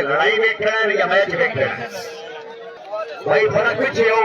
लड़ाई वेखना है या मैच वेखना है भाई फर्क पीछे हो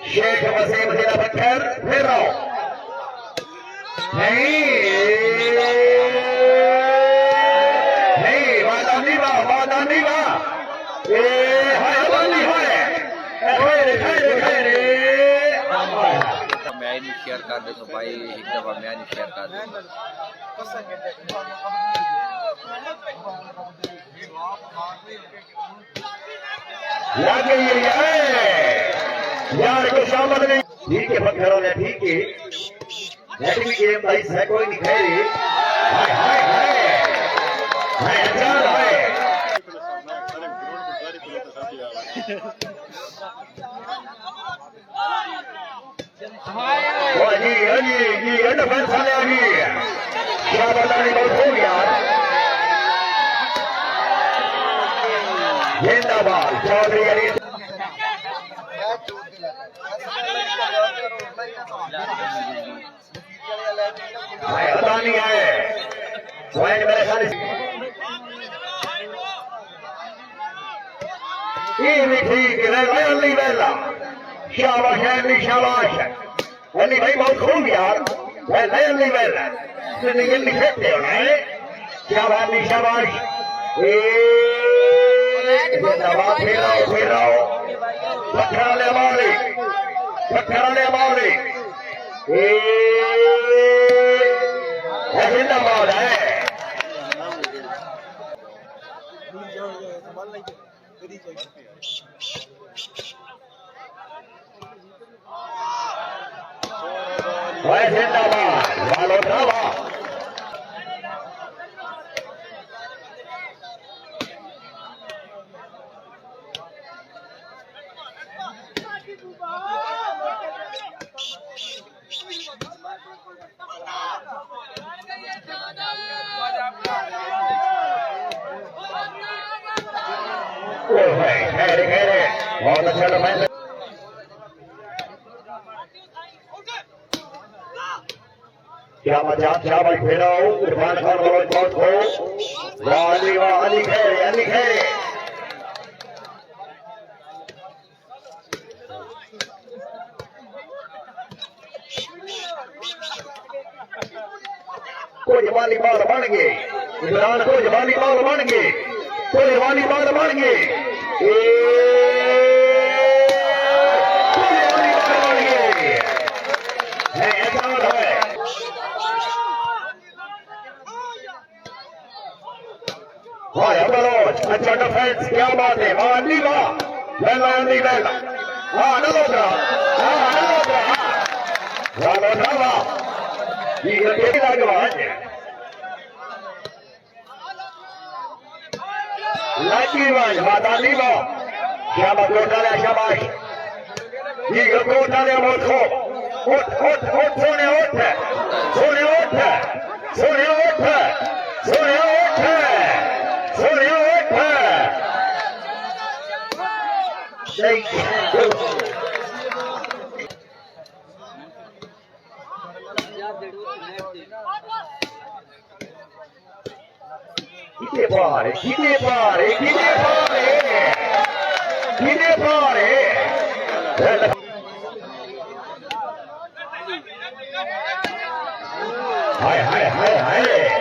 शेख वसीम जिला पत्थर फिर रहो नहीं वादा नहीं वाह मैं नहीं शेयर कर दे तो भाई एक दफा मैं नहीं शेयर कर दे यार को शामिल नहीं ठीक है पत्थरों ने ठीक है नेट भी गेम भाई है कोई नहीं खेली हाय हाय हाय अचार हाय जी डिफेंस वाले आ गई क्या बताने बहुत हो यार जिंदाबाद चौधरी अली पता नहीं है मेरे ख्याल ठीक है शाबाश शाबाश अली भाई बहुत खूब यार अली वेला जल्दी खेलते हो ना क्या बात नहीं शाबाश फिर पत्थर वाले जिंदाबाद है जिंदाबाद वालों धावा खेले बहुत अच्छा डिफेंस क्या मजाक क्या भाई खेला हो इरफान खान बोलो बहुत हो वाह अली खेले कोई जवानी बाल बन गए इमरान को जवानी बाल बन गए कोई जवानी बाल बन गए अच्छा डिफेंस क्या बात है वाह अंडी वाह हाँ नलोत्रा वाह ये लागवाज लाकीवाज माताली वाह क्या मतलब डाले शाबाश ये गोल डाले मोखो उठ सोने उठ Gide pare. Hai.